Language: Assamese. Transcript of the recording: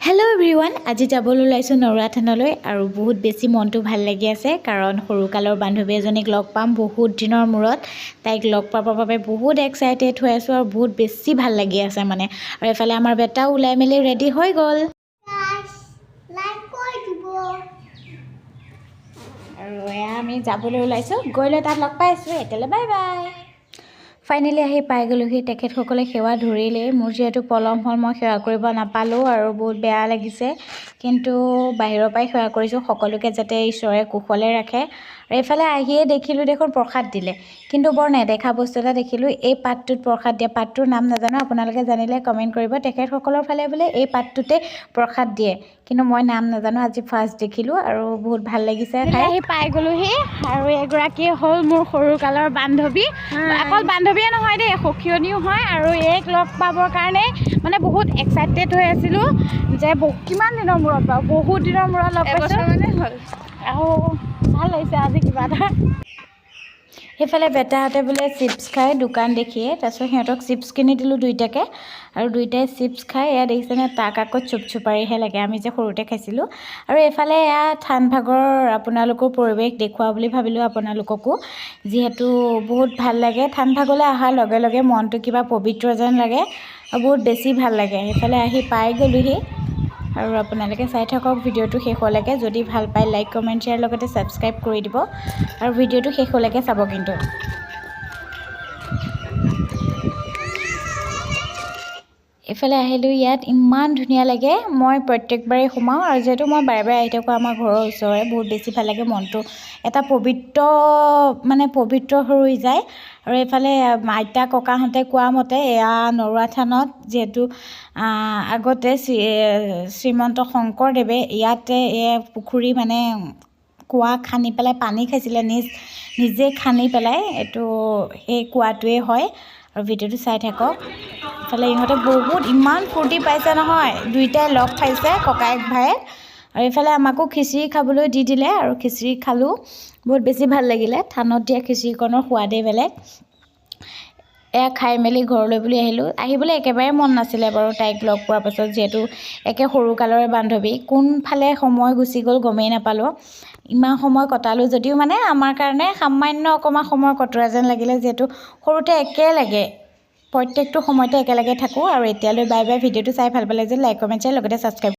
হেল্ল' এভৰিৱান, আজি যাবলৈ ওলাইছোঁ নৰুৱা থানলৈ আৰু বহুত বেছি মনটো ভাল লাগি আছে কাৰণ সৰুকালৰ বান্ধৱী এজনীক লগ পাম বহুত দিনৰ মূৰত। তাইক লগ পাবৰ বাবে বহুত এক্সাইটেড হৈ আছোঁ আৰু বহুত বেছি ভাল লাগি আছে মানে। আৰু এফালে আমাৰ বেটাও ওলাই মেলি ৰেডি হৈ গ'ল আৰু এয়া আমি যাবলৈ ওলাইছোঁ, গৈ লৈ তাত লগ পাই আছোঁ। এতিয়ালৈ বাই বাই। ফাইনেলি আহি পাই গ'লোহি। তেখেতসকলে সেৱা ধৰিলেই, মোৰ যিহেতু পলম হ'ল মই সেৱা কৰিব নাপালোঁ আৰু বহুত বেয়া লাগিছে, কিন্তু বাহিৰৰ পৰাই সেৱা কৰিছোঁ সকলোকে যাতে ঈশ্বৰে কুশলে ৰাখে। আৰু এইফালে আহিয়ে দেখিলোঁ দেখোন প্ৰসাদ দিলে, কিন্তু বৰ নেদেখা বস্তু এটা দেখিলোঁ। এই পাতটোত প্ৰসাদ দিয়ে, পাতটোৰ নাম নাজানো, আপোনালোকে জানিলে কমেণ্ট কৰিব। তেখেতসকলৰ ফালে বোলে এই পাতটোতে প্ৰসাদ দিয়ে, কিন্তু মই নাম নাজানো, আজি ফাৰ্ষ্ট দেখিলোঁ আৰু বহুত ভাল লাগিছে খাই। আহি পাই গ'লোহি আৰু এগৰাকী হ'ল মোৰ সৰুকালৰ বান্ধৱী, অকল বান্ধৱীয়ে নহয় দেই, সখীয়নীও হয়। আৰু এইক লগ পাবৰ কাৰণে মানে বহুত এক্সাইটেড হৈ আছিলোঁ যে কিমান দিনৰ মূৰত বাৰু, বহুত দিনৰ মূৰত লগ পাইছোঁ মানে হ'ল আৰু ভাল লাগিছে আজি কিবা এটা। সেইফালে বেটাহঁতে বোলে চিপছ খাই দোকান দেখিয়ে, তাৰপিছত সিহঁতক চিপছ কিনি দিলোঁ দুইটাকে আৰু দুইটাই চিপছ খাই এয়া দেখিছেনে, তাক আকৌ চুপচুপাৰিহে লাগে, আমি যে সৰুতে খাইছিলোঁ। আৰু এইফালে এয়া থানভাগৰ আপোনালোকৰ পৰিৱেশ দেখুওৱা বুলি ভাবিলোঁ আপোনালোককো, যিহেতু বহুত ভাল লাগে। থানভাগলৈ অহাৰ লগে লগে মনটো কিবা পবিত্ৰ যেন লাগে আৰু বহুত বেছি ভাল লাগে। সেইফালে আহি পাই গ'লোহি আৰু আপোনালোকে চাই থাকক ভিডিঅ'টো শেষলৈকে। যদি ভাল পায় লাইক কমেণ্ট শ্বেয়াৰ লগতে ছাবস্ক্ৰাইব কৰি দিব আৰু ভিডিঅ'টো শেষলৈকে চাব কিন্তু। এইফালে আহিলোঁ, ইয়াত ইমান ধুনীয়া লাগে। মই প্ৰত্যেকবাৰেই সোমাওঁ আৰু যিহেতু মই বাৰে বাৰে আহি থাকোঁ, আমাৰ ঘৰৰ ওচৰৰে, বহুত বেছি ভাল লাগে। মনটো এটা পবিত্ৰ হৈ যায়। আৰু এইফালে আইতা ককাহঁতে কোৱা মতে এয়া নৰুৱা থানত যিহেতু আগতে শ্ৰীমন্ত শংকৰদেৱে ইয়াতে পুখুৰী মানে কুঁৱা খান্দি পেলাই পানী খাইছিলে, নিজে খান্দি পেলাই, এইটো সেই কুঁৱাটোৱে হয়। আৰু ভিডিঅ'টো চাই থাকক। ইফালে ইহঁতে বহুত ইমান ফূৰ্তি পাইছে নহয়, দুইটাই লগ পাইছে ককায়েক ভায়েক। আৰু এইফালে আমাকো খিচিৰি খাবলৈ দি দিলে আৰু খিচিৰি খালোঁ, বহুত বেছি ভাল লাগিলে। থানত দিয়া খিচিৰিকণৰ সোৱাদেই বেলেগ। এয়া খাই মেলি ঘৰলৈ বুলি আহিবলৈ একেবাৰে মন নাছিলে বাৰু তাইক লগ পোৱাৰ পাছত, যিহেতু একে সৰুকালৰে বান্ধৱী। কোনফালে সময় গুচি গ'ল গমেই নাপালোঁ। ইমান সময় কটালোঁ যদিও মানে আমাৰ কাৰণে সামান্য অকণমান সময় কটোৱা যেন লাগিলে, যিহেতু সৰুতে একেলগে প্ৰত্যেকটো সময়তে একেলগে থাকোঁ। আৰু এতিয়ালৈ বাই বাই। ভিডিঅ'টো চাই ভাল পালে যে লাইক কমেণ্ট শ্বেয়াৰ লগতে ছাবস্ক্ৰাইব